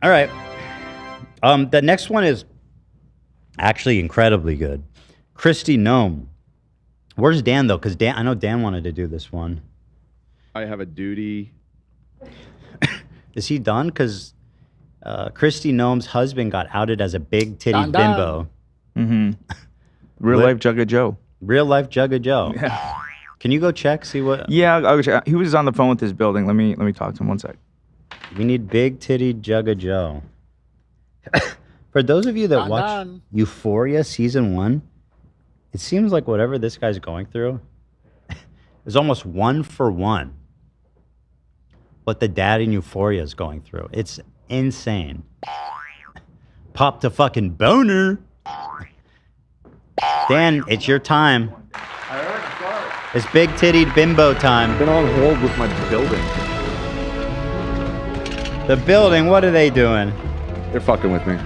All right. The next one is actually incredibly good. Kristi, Noem. Where's Dan though? Because I know Dan wanted to do this one. I have a duty. Is he done? Because Kristi Noem's husband got outed as a big titty bimbo. Mm-hmm. Real life Jugga Joe. Real life Jugga Joe. Yeah. Can you go check? See what? Yeah, I'll go check. He was on the phone with his building. Let me talk to him 1 sec. We need big titty Jugga Joe. For those of you that watch Euphoria season 1, it seems like whatever this guy's going through is almost 1 for 1 what the dad in Euphoria is going through. It's insane. Popped a fucking boner. Dan, it's your time. It's big titty bimbo time. Been on hold with my building. The building, what are they doing? They're fucking with me.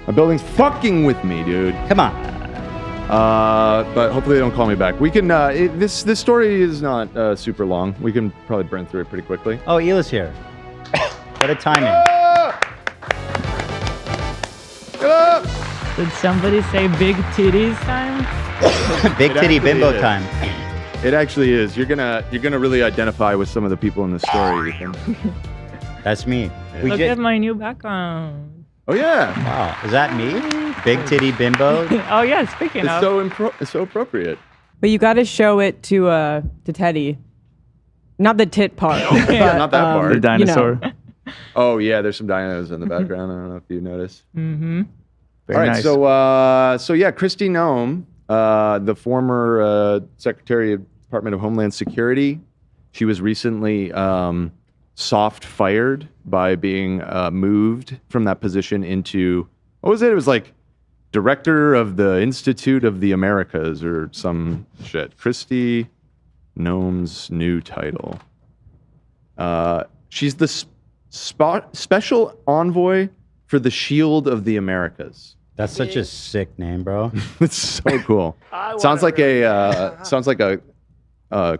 My building's fucking with me, dude. Come on. But hopefully they don't call me back. We can, this story is not super long. We can probably burn through it pretty quickly. Oh, Hila's here. What a timing. Did somebody say big titties time? Big titty bimbo time. It actually is. You're gonna really identify with some of the people in the story, Ethan. That's me. Look at my new background. Oh yeah. Wow. Is that me? Big titty bimbo? Oh yeah, speaking of. It's so appropriate. But you got to show it to Teddy. Not the tit part. Yeah, not that part. The dinosaur. You know. Oh yeah, there's some dinos in the background. I don't know if you noticed. Mm-hmm. All right, nice. so yeah, Kristi Noem, the former Secretary of Department of Homeland Security, she was recently soft fired by being moved from that position into, what was it? It was like Director of the Institute of the Americas or some shit. Kristi Noem's new title. She's the special envoy for the Shield of the Americas. That's such a sick name, bro. It's so cool. Sounds like a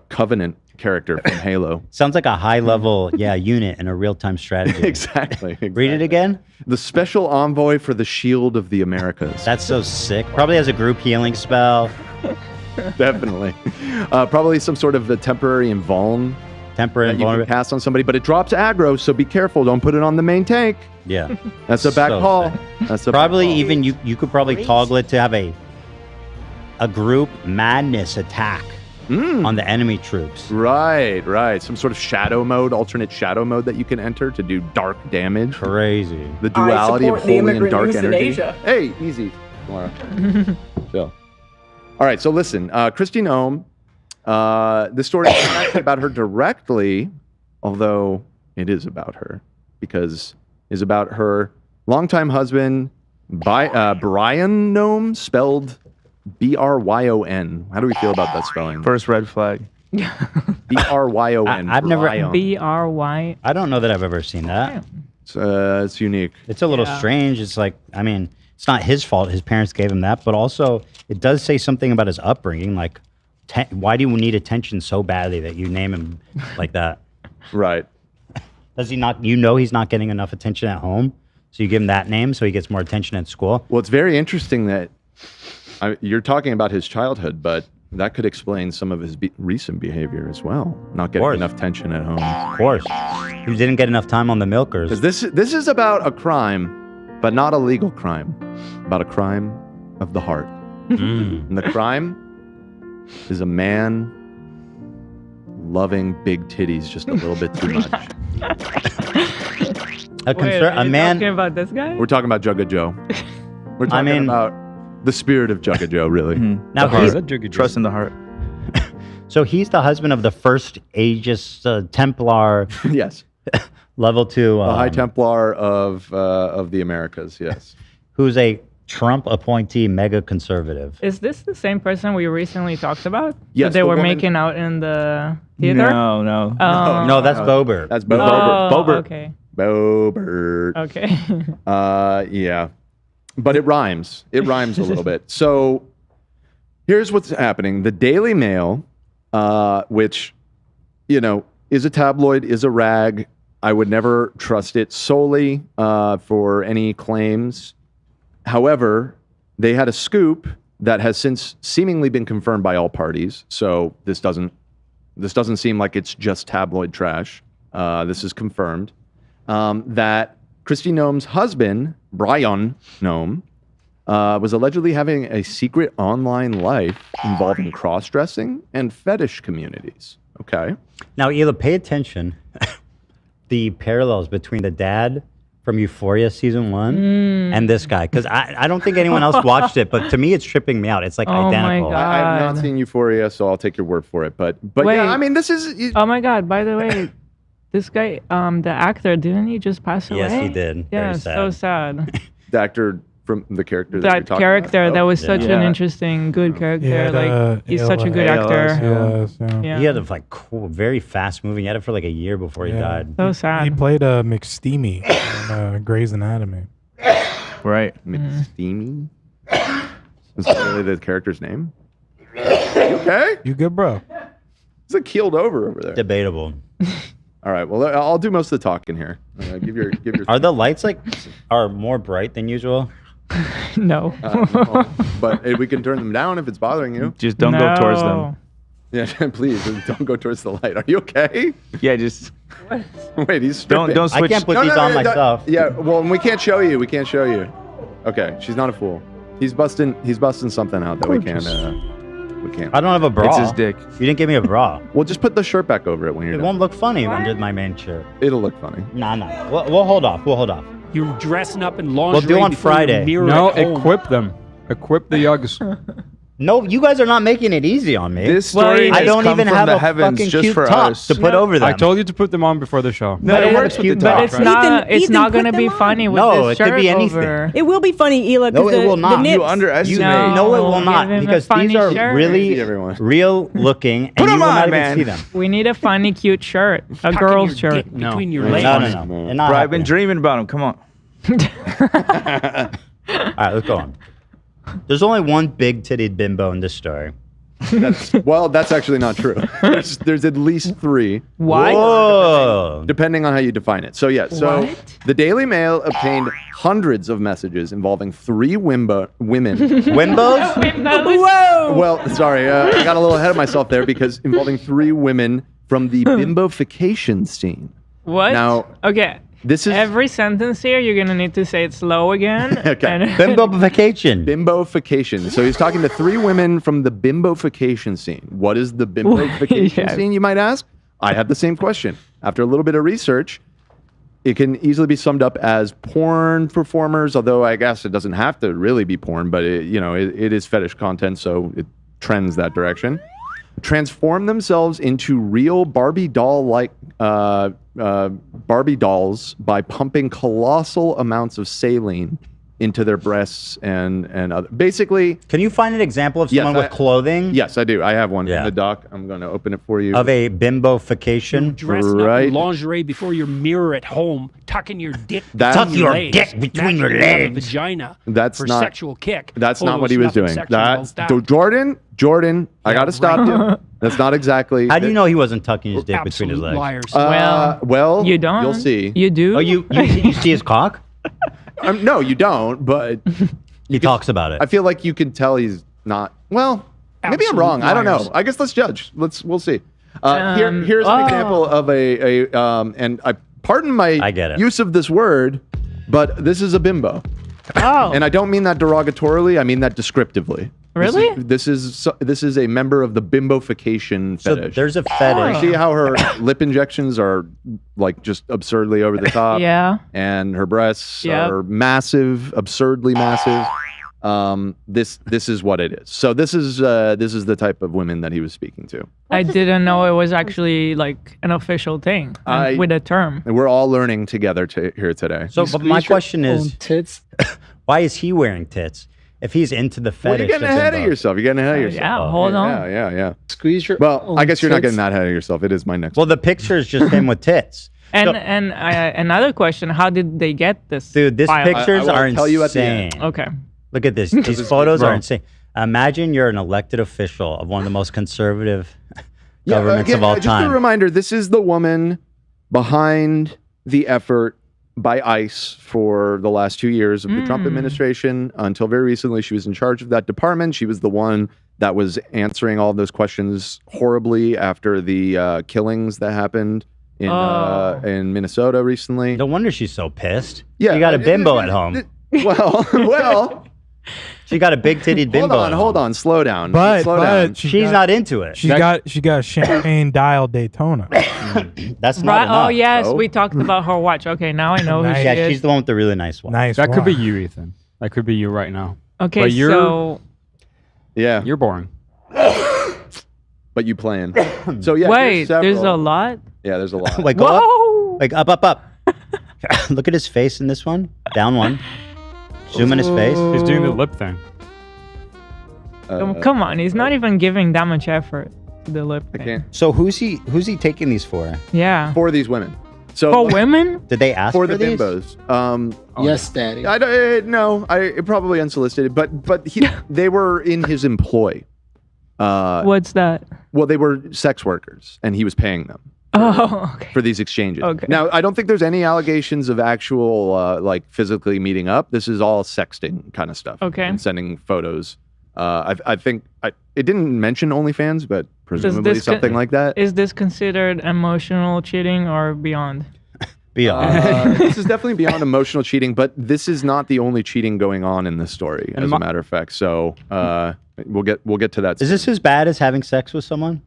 Covenant character from Halo. Sounds like a high-level, unit in a real-time strategy. Exactly. Read it again. The special envoy for the Shield of the Americas. That's so sick. Probably has a group healing spell. Definitely. Probably some sort of a temporary invuln. Temporary that you can invulnerability. cast on somebody, but it drops aggro, so be careful. Don't put it on the main tank. Yeah. That's a back So call. sick. That's a Probably back call. even you could probably toggle it to have a group madness attack on the enemy troops. Right. Some sort of shadow mode, alternate shadow mode that you can enter to do dark damage. Crazy. The duality of support the holy and immigrant dark energy. euthanasia. Hey, easy, Laura. Chill. All right, so listen, Kristi Noem. This story is not actually about her directly, although it is about her, because it's about her longtime husband, Brian Noem, spelled Bryon. How do we feel about that spelling? First red flag. Bryon. I've never- Bryon. BRY. I don't know that I've ever seen that. It's unique. It's a little strange. It's like, I mean, it's not his fault. His parents gave him that, but also it does say something about his upbringing. Like, why do you need attention so badly that you name him like that? Right. Does he not? You know, he's not getting enough attention at home, so you give him that name so he gets more attention at school. Well, it's very interesting that you're talking about his childhood, but that could explain some of his recent behavior as well. Not getting enough attention at home. Of course, he didn't get enough time on the milkers. Because this is about a crime, but not a legal crime. About a crime of the heart. And the crime is a man loving big titties just a little bit too much. A man. Talking about this guy? We're talking about Jugga Joe. We're talking about the spirit of Jugga Joe, really. Now, Trust in the heart. So he's the husband of the first Aegis Templar. Yes. Level 2. The High Templar of the Americas, yes. Who's a Trump appointee mega conservative. Is this the same person we recently talked about? Yes, That they the were woman- making out in the theater? No. Oh. No, that's Bobert. That's Oh, Bobert. okay. Bobert. Okay. Yeah. But it rhymes. It rhymes a little bit. So here's what's happening. The Daily Mail, which, is a tabloid, is a rag, I would never trust it solely for any claims. However, they had a scoop that has since seemingly been confirmed by all parties. So this doesn't seem like it's just tabloid trash. This is confirmed that Kristi Noem's husband, Brian Noem, was allegedly having a secret online life involving cross-dressing and fetish communities. Okay. Now, Hila, pay attention. The parallels between the dad from Euphoria season 1 and this guy, because I don't think anyone else watched it, but to me it's tripping me out. It's like identical. My God. I have not seen Euphoria, so I'll take your word for it. But Wait. yeah, I mean, this is. Oh my God! By the way, this guy, the actor, didn't he just pass away? Yes, he did. Yeah, Very so sad. The actor from the character that you're That talking character, about? that was such an Yeah. interesting, good character. Yeah, like he's such a good ALS, actor. Yeah. He had a cool, very fast moving. He had it for like a year before he died. So sad. He played McSteamy in Grey's Anatomy. Right. Steamy. Is that really the character's name? You okay? You good, bro? He's like keeled over there. Debatable. All right. Well, I'll do most of the talking here. Give your. Are the lights are more bright than usual? No. No, but we can turn them down if it's bothering you. Just don't go towards them. No. Yeah, please don't go towards the light. Are you okay? Yeah, just Wait, he's stripping. don't I switch. can't put these on myself. Yeah, well, we can't show you. We can't show you. Okay, she's not a fool. He's busting something out that we can't. We can't. I don't have a bra. It's his dick. You didn't give me a bra. Well, just put the shirt back over it when you're It done. won't look funny under my main shirt. It'll look funny. Nah. We'll hold off. You're dressing up in We'll lingerie. do on before your Friday. mirror No, at home. equip them. Equip the Yugs. No, you guys are not making it easy on me. This Well, story I I has don't come even from have the a heavens fucking just cute for top us. to put over them. I told you to put them on before the show. No, it works with the cute, top. But it's right? not. It's Ethan, not put gonna them be on. funny with No, this it could be shirt anything. over. It will be funny, Hila. No, 'cause it the, will not. The You nips, underestimate. No, it will give not, him a because funny these are shirt. really everyone. real looking, and Put you 'em will on, not even man. see them. We need a funny, cute shirt. A Tucking girl's your shirt. dick between your No, legs. no. man. It's not Bro, I've been happening. dreaming about him. Come on. All right, let's go on. There's only one big titted bimbo in this story. That's actually not true. There's at least 3. What? Whoa. Depending on how you define it. So yeah, so What? the Daily Mail obtained hundreds of messages involving 3 women. Wimbos? Whoa! Well, sorry, I got a little ahead of myself there because involving 3 women from the bimbofication scene. What? Now, Okay. This is Every sentence here, you're gonna need to say it slow again. Okay. And Bimbofication. bimbofication. So he's talking to 3 women from the bimbofication scene. What is the bimbofication Yes. scene, you might ask? I had the same question. After a little bit of research, it can easily be summed up as porn performers, although I guess it doesn't have to really be porn, but it is fetish content, so it trends that direction. Transform themselves into real Barbie doll-like Barbie dolls by pumping colossal amounts of saline into their breasts and other. Basically, Can you find an example of Yes, someone with clothing yes, I do. I have one Yeah. in the doc. I'm going to open it for you. of a bimbofication? Dressing up Right. in lingerie before your mirror at home, tucking your dick That- between Tuck your legs, dick between your matching another legs. vagina That's for not- sexual kick. That's Oh, not what there's he was nothing doing. sexual That's about that. Jordan. I Yeah, got to stop right. you. That's not exactly. How do you know he wasn't tucking his dick between his Absolute legs? liars. Well, you don't. You'll see. You do. Oh, you see his cock? No, you don't. But He talks about it. I feel like you can tell he's not. Well, maybe I'm Absolute wrong. I don't know. liars. I guess let's judge. We'll see. Here's an oh. example of and I pardon my I get it. use of this word, but this is a bimbo, Oh. and I don't mean that derogatorily. I mean that descriptively. Really? This is a member of the bimbofication So fetish. there's a fetish. See how her lip injections are like just absurdly over the top? Yeah. And her breasts Yep. are massive, absurdly massive. This is what it is. So this is the type of women that he was speaking to. I didn't know it was actually like an official thing with a term. And we're all learning together here today. So, but my question is, tits. why is he wearing tits? If he's into the Well, fetish, you're getting ahead of yourself. You're getting ahead of yourself. Yeah, hold on. Yeah. Squeeze your. Well, own I guess you're not tits. getting that ahead of yourself. It is my next. Well, the picture is just him with tits. And So- another question: how did they get this? Dude, this file? pictures I will are tell you at the insane. end. Okay. Look at this. These is photos are bro. insane. Imagine you're an elected official of one of the most conservative Yeah, governments again, of all just a time. reminder: this is the woman behind the effort by ICE for the last 2 years of the Trump administration. Until very recently, she was in charge of that department. She was the one that was answering all of those questions horribly after the killings that happened in Minnesota recently. No wonder she's so pissed. Yeah, you got a bimbo at home. Well. She got a big-titted bimbo. Hold on, slow down. But she's not into it. She got champagne dial Daytona. That's not enough. Oh yes, so. we talked about her watch. Okay, now I know who she Yeah, is. she's the one with the really nice one. Nice. That could be watch. you, Ethan. That could be you right now. Okay, But you're- so Yeah, You're boring. but you playing. So yeah, wait, there's a several. lot. Yeah, there's a lot. Like, go up. Whoa! Like, up. Look at his face in this one. Down one. Zoom in his face. He's doing the lip thing. Come on, he's not even giving that much effort to the lip I thing. can't. So who's he taking these for? Yeah. For these women. So For women? Did they ask for for the these? bimbos. Yes, Daddy. I don't no, I probably unsolicited, but they were in his employ. What's that? Well, they were sex workers, and he was paying them Oh, okay. for these exchanges. Okay. Now, I don't think there's any allegations of actual like physically meeting up. This is all sexting kind of stuff. Okay. And sending photos. I think it didn't mention OnlyFans, but presumably this something like that. Is this considered emotional cheating or beyond? Beyond. This is definitely beyond emotional cheating, but this is not the only cheating going on in this story, as a matter of fact. So we'll get to that. Is this as bad as having sex with someone?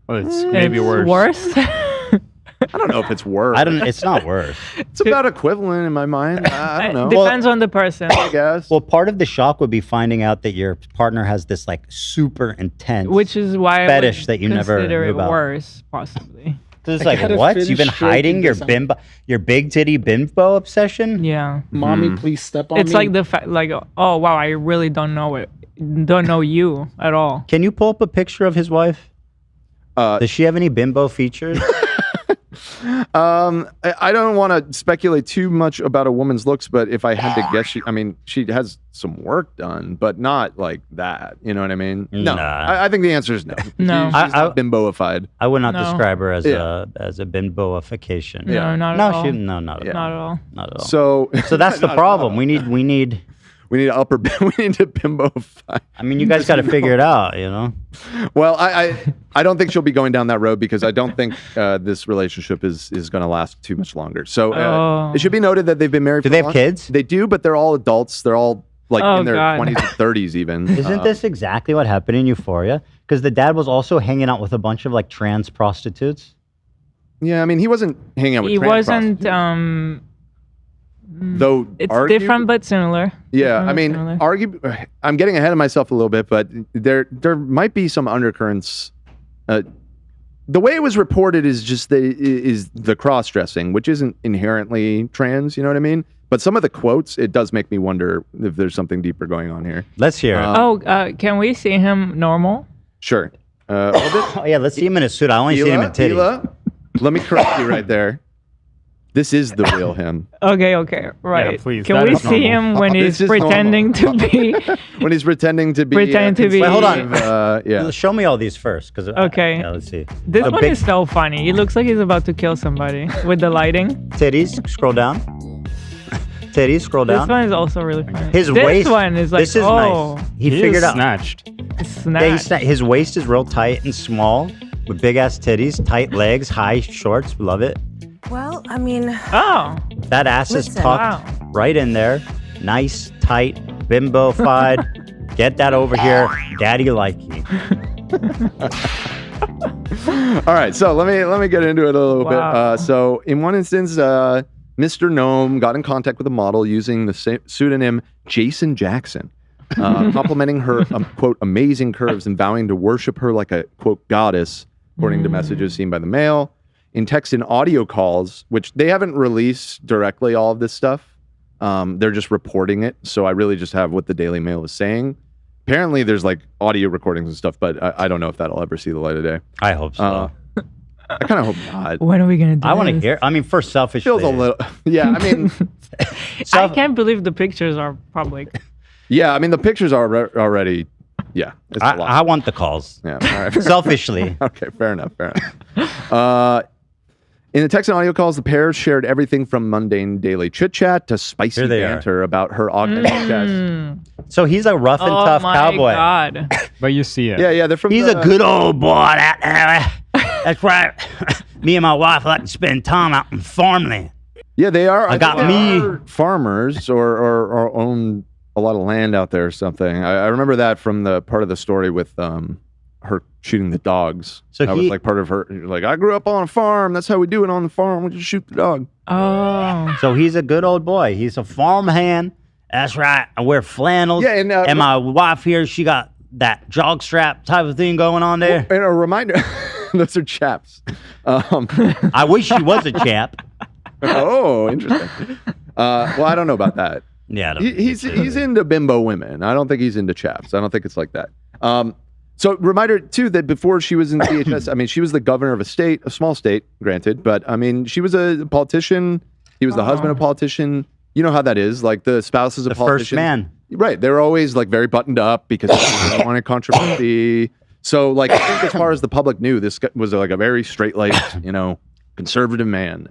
Well, it's maybe It's worse. I don't know if it's worse. It's not worse. It's about equivalent in my mind. I don't know. Depends on the person. I guess. Well, part of the shock would be finding out that your partner has this like super intense Which is why fetish I would that you never consider knew it about. worse, possibly. So it's I like, gotta what? finish You've been hiding your stroking this. your big titty bimbo obsession? Yeah. Mommy, please step on It's me. like the fact, like, oh wow, I really don't know it, don't know you at all. Can you pull up a picture of his wife? Does she have any bimbo features? I don't want to speculate too much about a woman's looks, but if I had to guess, she has some work done, but not like that. You know what I mean? No. Nah. I think the answer is no. No. She's not bimboified. I would not No. describe her as Yeah. a bimboification. No, not at No, all. no, not at all. Not at all. Not at all. So that's the not- problem. We need. we need we need to bimbofy. I mean, you guys got to figure it out. You know. Well, I don't think she'll be going down that road because I don't think this relationship is going to last too much longer. So it should be noted that they've been married. Do for they a have long- kids? They do, but they're all adults. They're all like Oh, in their God. 20s and 30s even. Isn't this exactly what happened in Euphoria? Because the dad was also hanging out with a bunch of like trans prostitutes. Yeah, I mean, he wasn't hanging out with He trans wasn't. prostitutes. Though It's argue- different but similar. Yeah, Different I but mean, similar. I'm getting ahead of myself a little bit, but there might be some undercurrents. The way it was reported is just the cross dressing, which isn't inherently trans. You know what I mean? But some of the quotes, it does make me wonder if there's something deeper going on here. Let's hear it. Can we see him normal? Sure. Hold it. Oh yeah, let's see him in a suit. I only see him in titties. Hila, let me correct you right there. This is the real him. Okay, right. please, Can that we is see normal. him when This he's is pretending to be? When he's pretending to be. Pretend to be- Wait, hold on. Yeah. Show me all these first, because Okay. yeah, let's see. This The one big is so funny. He looks like he's about to kill somebody with the lighting. titties. Scroll down. Titties. Scroll This down. one is also really funny. His this waist. one is like, this is oh, nice. He He figured is out. snatched. snap. His waist is real tight and small, with big ass titties, tight legs, high shorts. Love it. Well, I mean, Oh, That ass is Listen. tucked Wow. right in there. Nice, tight, bimbo-fied. Get that over here, daddy likey. All right, so let me get into it a little Wow. bit. So in one instance, Mr. Noem got in contact with a model using the pseudonym Jason Jackson, complimenting her quote amazing curves and vowing to worship her like a quote goddess, according to messages seen by the Mail. In text and audio calls, which they haven't released directly all of this stuff, they're just reporting it. So I really just have what the Daily Mail is saying. Apparently, there's like audio recordings and stuff, but I don't know if that'll ever see the light of day. I hope so. I kind of hope not. when are we gonna do I want to this? hear. I mean, for selfishly, Feels a little. Yeah, I mean, I can't believe the pictures are public. yeah, I mean the pictures are already. Yeah, it's a lot. I want the calls. Yeah, all right. Selfishly. Okay, fair enough. In the text and audio calls, the pair shared everything from mundane daily chit-chat to spicy banter about her augmented chest. So he's a rough and tough cowboy. God. But you see it. Yeah, they're from He's a good old boy. That's right. Me and my wife like to spend time out in farmland. Yeah, they are. I got think me. they are farmers or own a lot of land out there or something. I remember that from the part of the story with her shooting the dogs. So that was like part of her. Like, I grew up on a farm. That's how we do it on the farm. We just shoot the dog. Oh. So he's a good old boy. He's a farm hand. That's right. I wear flannels. Yeah, and my wife here, she got that jog strap type of thing going on there. And a reminder, those are chaps. I wish she was a chap. Oh, interesting. Well, I don't know about that. Yeah, he's into bimbo women. I don't think he's into chaps. I don't think it's like that. So reminder too that before she was in CHS, I mean, she was the governor of a state, a small state, granted, but I mean, she was a politician. He was the husband of a politician. You know how that is. Like the spouses of the politicians. first man. Right. They're always like very buttoned up because they don't want controversy. So like, I think as far as the public knew, this was like a very straight-laced, conservative man.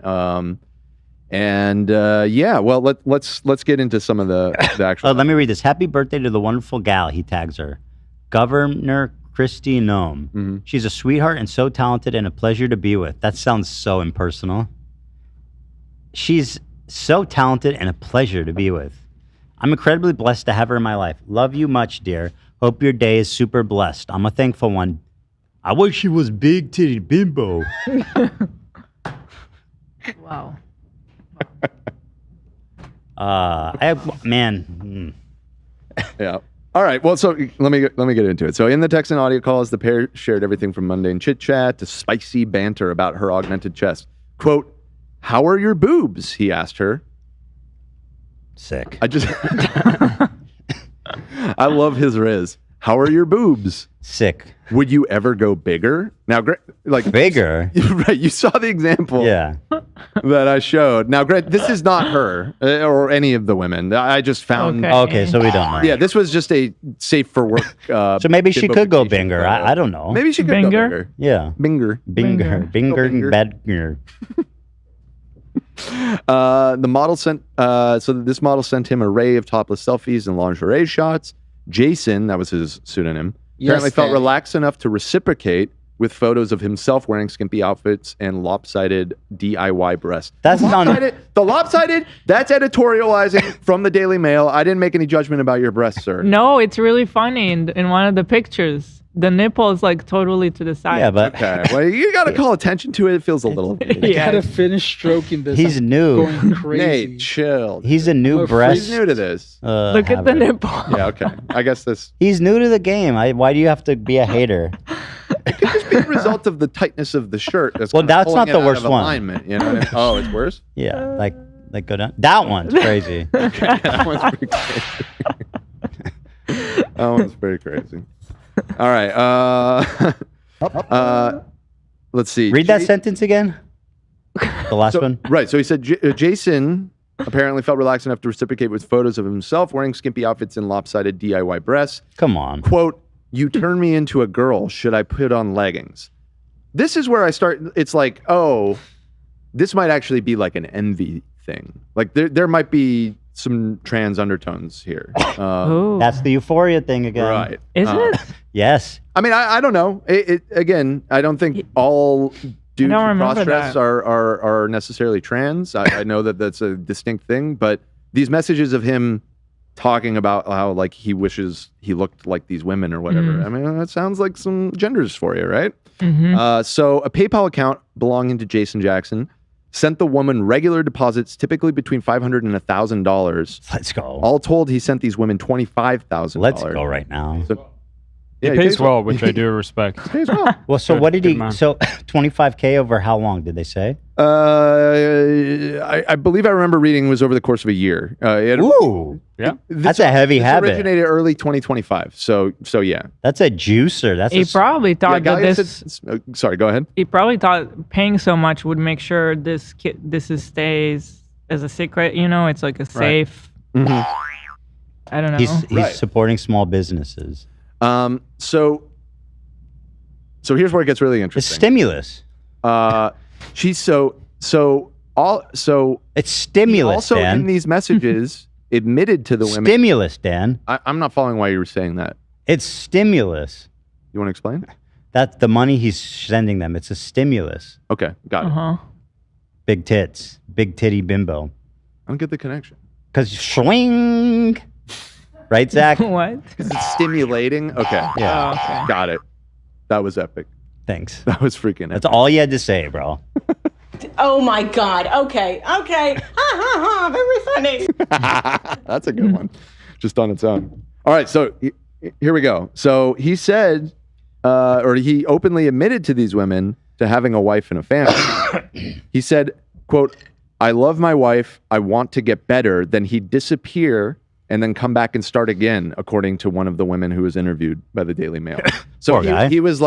Yeah, well, let's get into some of the actual. Let me read this. Happy birthday to the wonderful gal, he tags her. Governor Kristi Noem. Mm-hmm. She's a sweetheart and so talented and a pleasure to be with. That sounds so impersonal. She's so talented and a pleasure to be with. I'm incredibly blessed to have her in my life. Love you much, dear. Hope your day is super blessed. I'm a thankful one. I wish she was big titty Bimbo. Wow. Yeah. All right. Well, so let me get into it. So in the text and audio calls, the pair shared everything from mundane chit chat to spicy banter about her augmented chest. Quote, "How are your boobs?" he asked her. Sick. I love his riz. How are your boobs? Sick. Would you ever go bigger? Now, like bigger? Right. You saw the example. Yeah. That I showed. Now, Greg, this is not her or any of the women. I just found. Okay, so we don't know. Yeah, this was just a safe for work. So maybe she could go bigger. I don't know. Maybe she could go bigger. Yeah. Binger. Badger. The model sent. So this model sent him an array of topless selfies and lingerie shots. Jason, that was his pseudonym, apparently felt relaxed enough to reciprocate with photos of himself wearing skimpy outfits and lopsided DIY breasts. That's the lopsided. That's editorializing from the Daily Mail. I didn't make any judgment about your breasts, sir. No, it's really funny in one of the pictures. The nipple is like totally to the side. Yeah, but okay. Well, you got to call attention to it. It feels a little. You gotta finish stroking this. He's new. Going crazy. Nate, chill. He's a new breast. He's new to this. Look at the nipple. Yeah. Okay. I guess this. He's new to the game. Why do you have to be a hater? It could just be a result of the tightness of the shirt. Well, that's not the worst one. Alignment, you know what I mean? Oh, it's worse? Yeah, like go down. That one's crazy. Okay, that one's pretty crazy. That one's pretty crazy. All right. Let's see. Read that sentence again. The last one. Right. So he said Jason apparently felt relaxed enough to reciprocate with photos of himself wearing skimpy outfits and lopsided DIY breasts. Come on. Quote, "You turn me into a girl. Should I put on leggings?" This is where I start. It's like, oh, this might actually be like an envy thing. Like there might be some trans undertones here. That's the euphoria thing again. Right. Is it? Yes. I mean, I don't know. Again, I don't think all dudes who cross-dress are necessarily trans. I know that that's a distinct thing, but these messages of him talking about how like he wishes he looked like these women or whatever. I mean, that sounds like some gender dysphoria, right? So a PayPal account belonging to Jason Jackson sent the woman regular deposits, typically between $500 and $1,000. Let's go. All told, he sent these women $25,000. Let's go right now. So, he pays well, which I do respect. Pays well. Well, so what did he? man. So 25K over how long did they say? I believe I remember reading was over the course of a year. Ooh, Yeah. that's a heavy habit. Originated early 2025. So yeah. That's a juicer. That's He probably thought that Galia this. sorry, go ahead. He probably thought paying so much would make sure this stays as a secret. You know, it's like a safe. I don't know. He's supporting small businesses. So here's where it gets really It's interesting. stimulus. She's so So it's stimulus. Also, Dan. in these messages, admitted to the women. Stimulus, Dan. I'm not following why you were saying that. It's stimulus. You want to explain? That's the money he's sending them. It's a stimulus. Okay, got it. Big tits, big titty bimbo. I don't get the connection. Because swing. Right, Zach? What? Because it's stimulating. Okay. Yeah. Okay. Got it. That was epic. Thanks. That was freaking epic. That's all you had to say, bro. Oh my God. Okay. Okay. Very funny. That's a good one. Just on its own. All right. So here we go. So he said, or he openly admitted to these women to having a wife and a family. He said, quote, "I love my wife. I want to get better." Then he'd disappear and then come back and start again, according to one of the women who was interviewed by the Daily Mail. So he was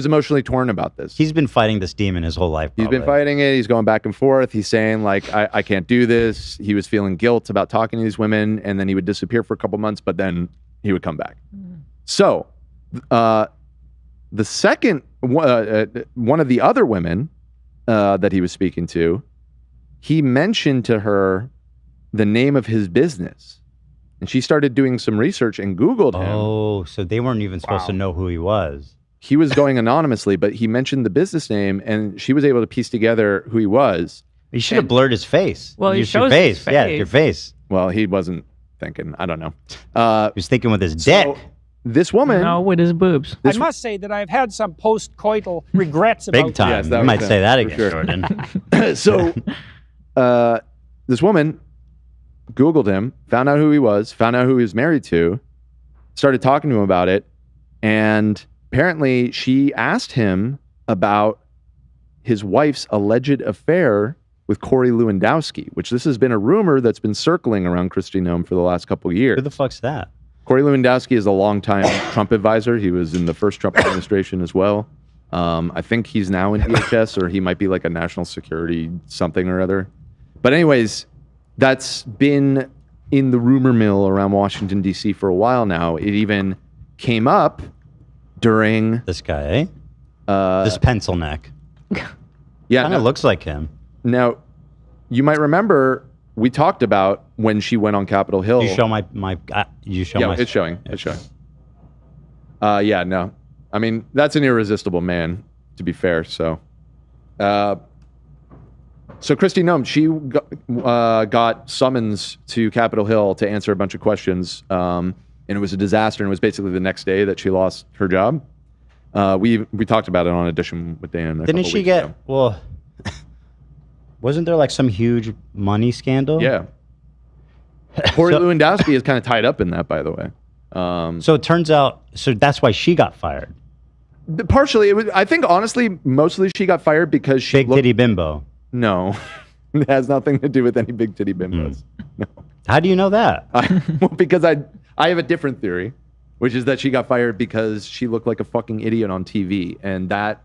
emotionally torn about this. He's been fighting this demon his whole life. He's been fighting it. He's going back and forth. He's saying, like, I can't do this. He was feeling guilt about talking to these women, and then he would disappear for a couple months, but then he would come back. So the second, one of the other women that he was speaking to, he mentioned to her the name of his business. And she started doing some research and Googled him. Oh, so they weren't even supposed to know who he was. He was going anonymously, but he mentioned the business name, and she was able to piece together who he was. He should have blurred his face. Well, he Use your shows his face. Yeah, your face. Well, he wasn't thinking. I don't know. He was thinking with his dick. So this woman... No, with his boobs. I must say that I've had some post-coital regrets about Big time. Yes, that you was might say that again, sure. Jordan. So this woman Googled him, found out who he was, found out who he was married to, started talking to him about it, and apparently she asked him about his wife's alleged affair with Corey Lewandowski, which this has been a rumor that's been circling around Kristi Noem for the last couple of years. Who the fuck's that? Corey Lewandowski is a longtime Trump advisor. He was in the first Trump administration as well. I think he's now in DHS, or he might be like a national security something or other. But anyways, that's been in the rumor mill around Washington, D.C. for a while now. It even came up during... This guy, eh? This pencil neck. Yeah, kind of looks like him. Now, you might remember we talked about when she went on Capitol Hill. You show my you show my... It's showing. It's showing. Yeah, no. I mean, that's an irresistible man, to be fair. So Kristi Noem, she got summons to Capitol Hill to answer a bunch of questions, and it was a disaster. And it was basically the next day that she lost her job. We talked about it on Edition with Dan. Didn't she get well? Wasn't there like some huge money scandal? Yeah. Corey Lewandowski is kind of tied up in that, by the way. So it turns out, so that's why she got fired. Partially, I think honestly, mostly she got fired because she big titty bimbo. No, it has nothing to do with any big titty bimbos. No. How do you know that? Well, because I have a different theory, which is that she got fired because she looked like a fucking idiot on TV, and that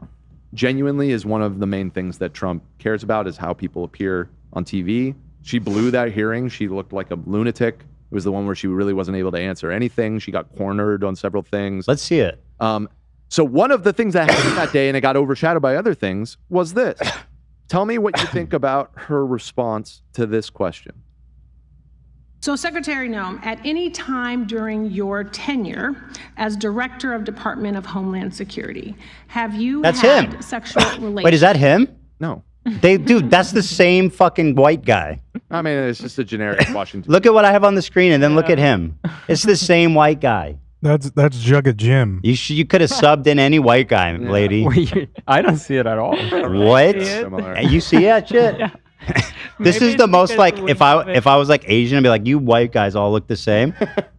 genuinely is one of the main things that Trump cares about, is how people appear on TV. She blew that hearing. She looked like a lunatic. It was the one where she really wasn't able to answer anything. She got cornered on several things. Let's see it. So one of the things that happened that day, and it got overshadowed by other things, was this. Tell me what you think about her response to this question. So, Secretary Noem, at any time during your tenure as Director of Department of Homeland Security, have you had sexual relations? Wait, is that him? No. Dude, that's the same fucking white guy. I mean, it's just a generic Washington. Look at what I have on the screen, and then look at him. It's the same white guy. That's Jugga Jim. You could have subbed in any white guy, lady. Wait, I don't see it at all. What? You see that shit? Yeah. This is the most like if I was like Asian, I'd be like, you white guys all look the same.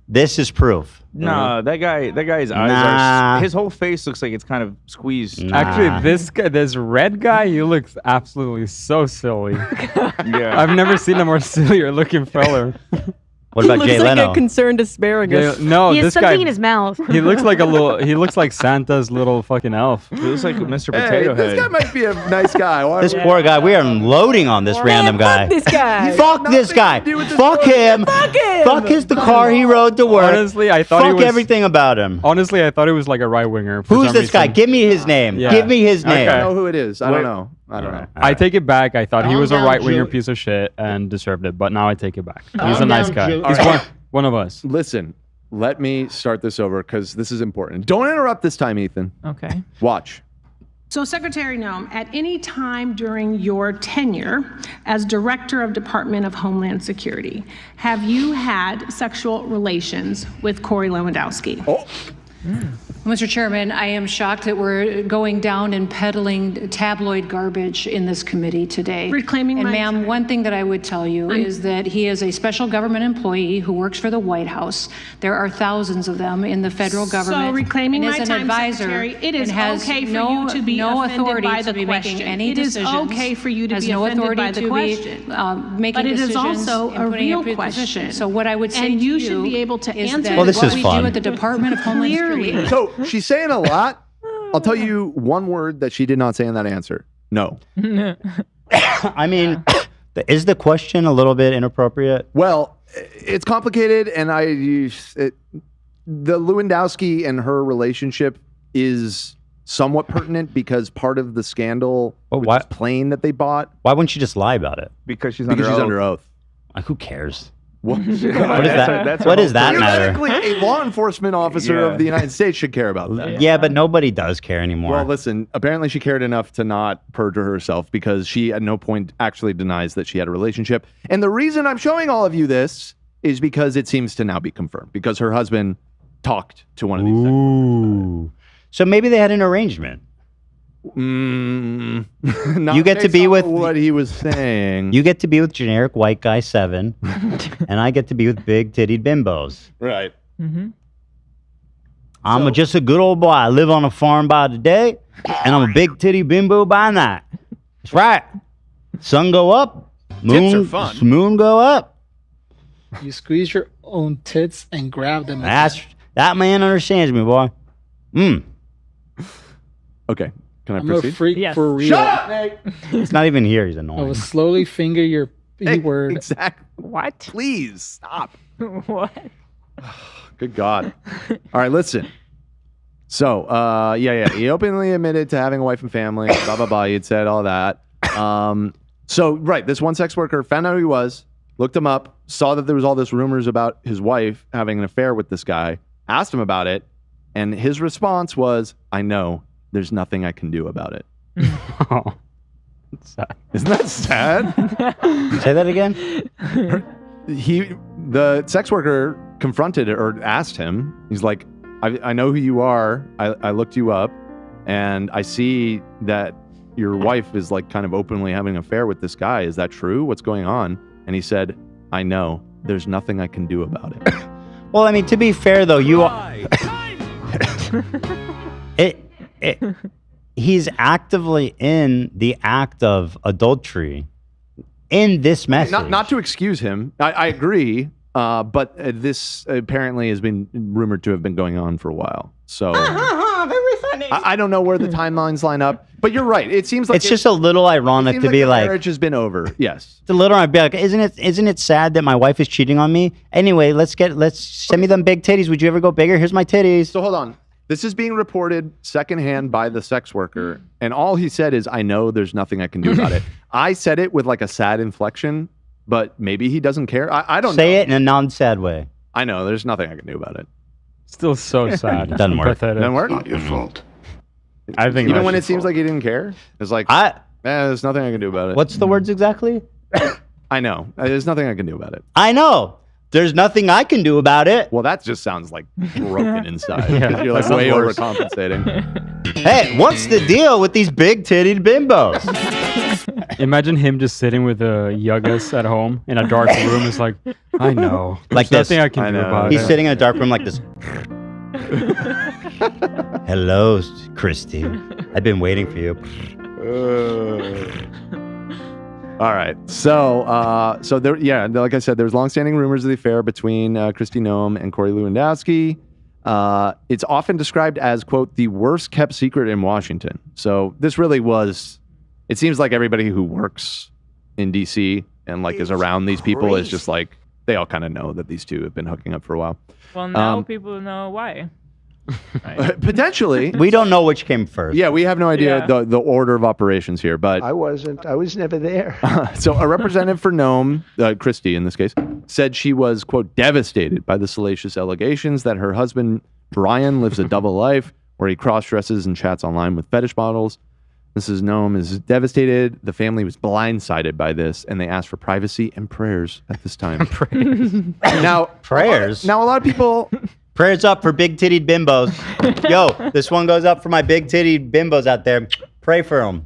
This is proof. No, that guy's eyes are. His whole face looks like it's kind of squeezed. Actually, this red guy, he looks absolutely so silly. Yeah, I've never seen a more sillier looking fella. What about Jay Looks like Leno? a concerned asparagus. No, he has this something guy in his mouth. He looks like he looks like Santa's little fucking elf. He looks like Mr. Potato Head. This guy might be a nice guy. This poor guy, we are loading on this random guy. Fuck this guy. Fuck this guy. Fuck him. Fuck the car he rode to work. Honestly, I thought he was everything about him. Honestly, I thought he was like a right winger. Who's this guy? Give me his name. Yeah. Give me his name. I don't know who it is. I don't know. I don't know. I take it back. I thought he Calm was a down, right-winger Joey. piece of shit and deserved it, but now I take it back. He's Calm a nice down, guy. Joey. He's one of us. Listen, let me start this over because this is important. Don't interrupt this time, Ethan. Okay. Watch. So Secretary Noem, at any time during your tenure as Director of Department of Homeland Security, have you had sexual relations with Corey Lewandowski? Oh. Mr. Chairman, I am shocked that we're going down and peddling tabloid garbage in this committee today. Reclaiming and my ma'am, time. one thing that I would tell you is that he is a special government employee who works for the White House. There are thousands of them in the federal government. So reclaiming and my is an time, advisor Secretary, it is and has okay for no, you to be no offended authority by to the be question. making any It is decisions. okay for you to has be no offended authority by the to question. be making But it is decisions also and a putting real up your question. position. So what I would say And to you you should be able to is answer that Well, this what is we fun. do at the Department of Homeland Clearly. Security. So she's saying a lot. I'll tell you one word that she did not say in that answer. No. I mean, is the question a little bit inappropriate? Well, it's complicated, and the Lewandowski and her relationship is somewhat pertinent because part of the scandal with this plane that they bought. Why wouldn't you just lie about it? Because she's under oath. Like, who cares? What, What does that? What does that matter? Theoretically, a law enforcement officer of the United States should care about that. Yeah, but nobody does care anymore. Well, listen, apparently she cared enough to not perjure herself because she at no point actually denies that she had a relationship. And the reason I'm showing all of you this is because it seems to now be confirmed because her husband talked to one of these. Ooh. So maybe they had an arrangement. Not You get to based be on with what he was saying. You get to be with generic white guy 7, and I get to be with big tittied bimbos. Right. Mm-hmm. I'm just a good old boy. I live on a farm by the day, and I'm a big titty bimbo by night. That's right. Sun go up, moon go up. You squeeze your own tits and grab them. That man understands me, boy. Okay. Can I I'm proceed? a freak for real. Shut up, Nate. It's not even here. He's I annoying. will slowly finger your B-word. Exactly. What? Please stop. What? Good God. All right, listen. So, he openly admitted to having a wife and family, blah, blah, blah. He had said all that. This one sex worker found out who he was, looked him up, saw that there was all this rumors about his wife having an affair with this guy, asked him about it, and his response was, I know, there's nothing I can do about it. Oh, that's sad. Isn't that sad? Say that again? The sex worker confronted or asked him, he's like, I know who you are. I looked you up and I see that your wife is like kind of openly having an affair with this guy. Is that true? What's going on? And he said, I know. There's nothing I can do about it. Well, I mean, to be fair, though, you are... He's actively in the act of adultery in this message. Not to excuse him. I agree. But this apparently has been rumored to have been going on for a while. So very funny. I don't know where the timelines line up. But you're right. It seems like it's just a little ironic to be like, marriage has been over. Yes. It's a little ironic. Be like, isn't it sad that my wife is cheating on me? Anyway, let's send me them big titties. Would you ever go bigger? Here's my titties. So hold on. This is being reported secondhand by the sex worker, and all he said is, I know there's nothing I can do about it. I said it with like a sad inflection, but maybe he doesn't care. I don't know. Say it in a non-sad way. I know, there's nothing I can do about it. Still so sad. Doesn't work. Pathetic. Doesn't work? Not your fault. I think Even that's when your it seems fault. like he didn't care, it's like, there's nothing I can do about it. What's the words exactly? I know. There's nothing I can do about it. I know. There's nothing I can do about it. Well, that just sounds like broken inside. Yeah, Because you're like that way sounds worse. overcompensating. Hey, what's the deal with these big tittied bimbos? Imagine him just sitting with Juggas at home in a dark room. It's like, I know. Like There's this. nothing I can do about He's it. sitting in a dark room like this. Hello, Kristi. I've been waiting for you. All right. So there, like I said, there's longstanding rumors of the affair between Kristi Noem and Corey Lewandowski. It's often described as, quote, the worst kept secret in Washington. So this really was, it seems like everybody who works in DC and like is around these people is just like, they all kind of know that these two have been hooking up for a while. Well, now people know why. Potentially. We don't know which came first. Yeah, we have no idea the order of operations here, but I was never there. So a representative for Noem, Kristi in this case, said she was, quote, devastated by the salacious allegations that her husband, Brian, lives a double life where he cross-dresses and chats online with fetish models. Mrs. Noem is devastated. The family was blindsided by this, and they asked for privacy and prayers at this time. Now, prayers? Now, a lot of people... Prayers up for big-tittied bimbos. Yo, this one goes up for my big-tittied bimbos out there. Pray for them.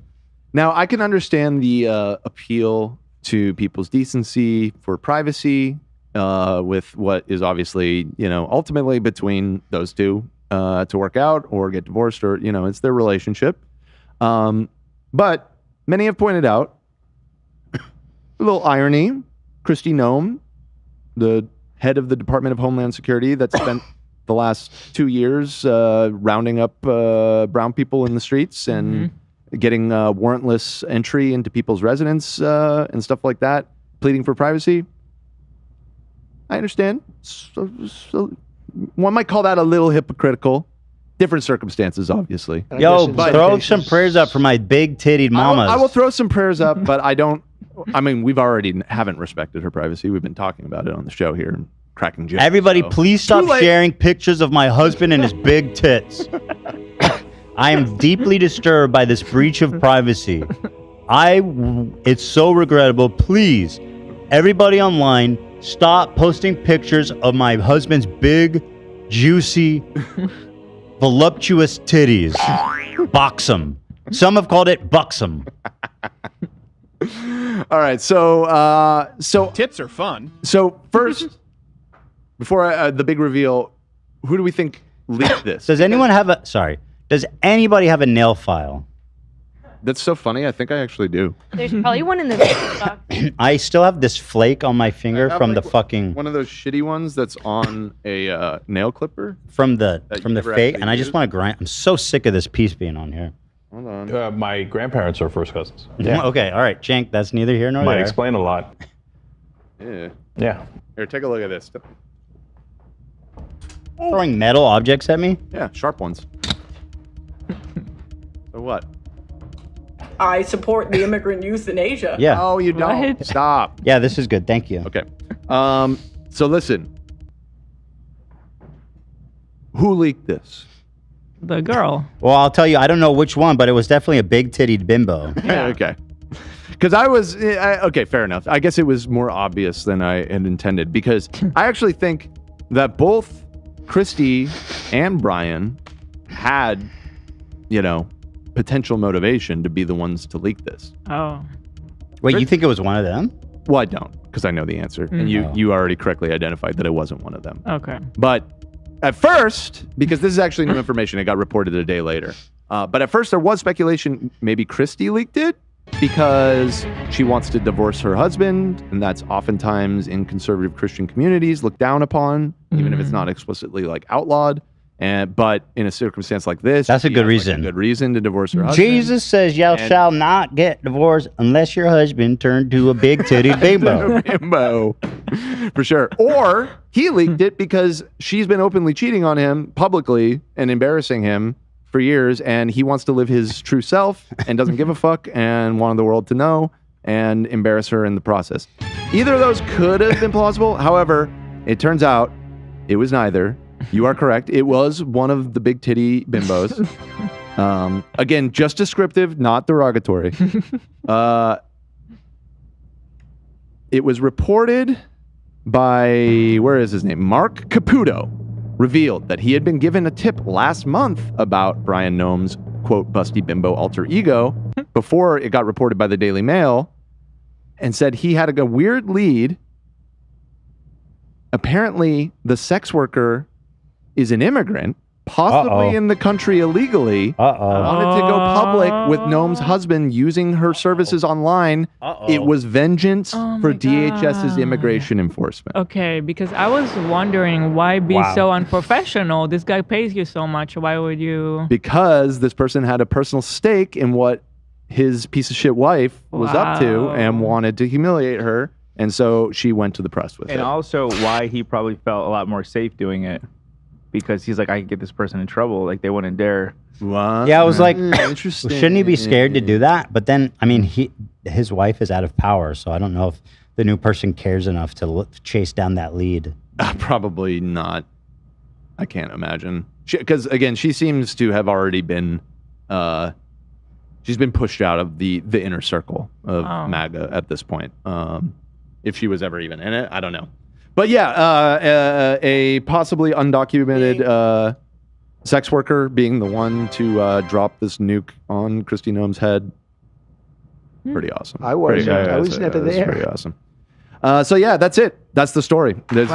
Now, I can understand the appeal to people's decency for privacy with what is obviously, ultimately between those two to work out or get divorced or, it's their relationship. But many have pointed out a little irony. Kristi Noem, the head of the Department of Homeland Security that spent the last 2 years rounding up brown people in the streets and getting warrantless entry into people's residence and stuff like that, pleading for privacy. I understand. So one might call that a little hypocritical. Different circumstances, obviously. Yo, throw some prayers up for my big-tittied mamas. I will throw some prayers up, but we've already haven't respected her privacy. We've been talking about it on the show here, cracking jokes. Everybody, please stop sharing pictures of my husband and his big tits. I am deeply disturbed by this breach of privacy. It's so regrettable. Please, everybody online, stop posting pictures of my husband's big, juicy, voluptuous titties. Box 'em. Some have called it buxom. All right, so tits are fun. So first, before the big reveal, who do we think leaked this? Does anybody have a nail file? That's so funny. I think I actually do. There's probably one in the video box. I still have this flake on my finger from the fucking one of those shitty ones that's on a nail clipper from the fake, and I just want to grind. I'm so sick of this piece being on here. Hold on. My grandparents are first cousins. Yeah. Okay. All right, Cenk. That's neither here nor Might there. explain a lot. Yeah. Yeah. Here, take a look at this. Throwing metal objects at me? Yeah, sharp ones. So what? I support the immigrant youth in Asia. Yeah. Oh, you don't. What? Stop. Yeah, this is good. Thank you. Okay. So listen. Who leaked this? The girl. Well, I'll tell you, I don't know which one, but it was definitely a big-tittied bimbo. Yeah. Okay. Because I was... okay, fair enough. I guess it was more obvious than I had intended because I actually think that both Kristi and Brian had, potential motivation to be the ones to leak this. Oh. Wait, you think it was one of them? Well, I don't, because I know the answer. And you already correctly identified that it wasn't one of them. Okay. But at first, because this is actually new information, it got reported a day later. But at first there was speculation maybe Kristi leaked it because she wants to divorce her husband. And that's oftentimes in conservative Christian communities looked down upon, even if it's not explicitly outlawed. But in a circumstance like this, that's a good reason. A good reason to divorce her husband. Jesus says, "Y'all shall not get divorced unless your husband turned to a big-titted bimbo." Bimbo, for sure. Or he leaked it because she's been openly cheating on him publicly and embarrassing him for years, and he wants to live his true self and doesn't give a fuck and wanted the world to know and embarrass her in the process. Either of those could have been plausible. However, it turns out it was neither. You are correct. It was one of the big titty bimbos. Again, just descriptive, not derogatory. It was reported by, where is his name? Mark Caputo revealed that he had been given a tip last month about Brian Noem's, quote, busty bimbo alter ego before it got reported by the Daily Mail and said he had a weird lead. Apparently, the sex worker is an immigrant, possibly in the country illegally, wanted to go public with Noem's husband using her services online. It was vengeance for DHS's immigration enforcement. Okay, because I was wondering why be so unprofessional. This guy pays you so much. Why would you? Because this person had a personal stake in what his piece of shit wife was up to and wanted to humiliate her. And so she went to the press with it. And also why he probably felt a lot more safe doing it. because he's like, I could get this person in trouble. Like they wouldn't dare. What? Yeah, I was like, interesting. Shouldn't he be scared to do that? But then, I mean, his wife is out of power, so I don't know if the new person cares enough to chase down that lead. Probably not. I can't imagine. Because again, she seems to have already been, she's been pushed out of the inner circle of MAGA at this point. If she was ever even in it, I don't know. But yeah, a possibly undocumented sex worker being the one to drop this nuke on Kristi Noem's head. Pretty awesome. I was never there. Pretty awesome. So yeah, that's it. That's the story. There's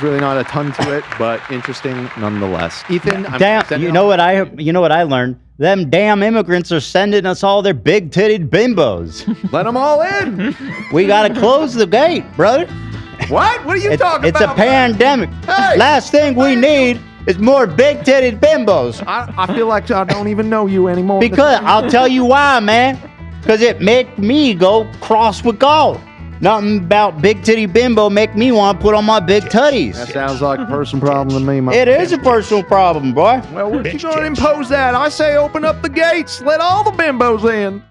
really not a ton to it, but interesting nonetheless. Ethan, you know what I learned? Them damn immigrants are sending us all their big-titted bimbos. Let them all in. We gotta close the gate, brother. What? What are you talking about? It's a pandemic. Hey, last thing we need is more big-titted bimbos. I feel like I don't even know you anymore. Because I'll tell you why, man. Because it make me go cross with God. Nothing about big titty bimbo make me want to put on my big tutties. That sounds like a personal problem to me. It is a personal problem, boy. Well, we're going to impose that. I say open up the gates. Let all the bimbos in.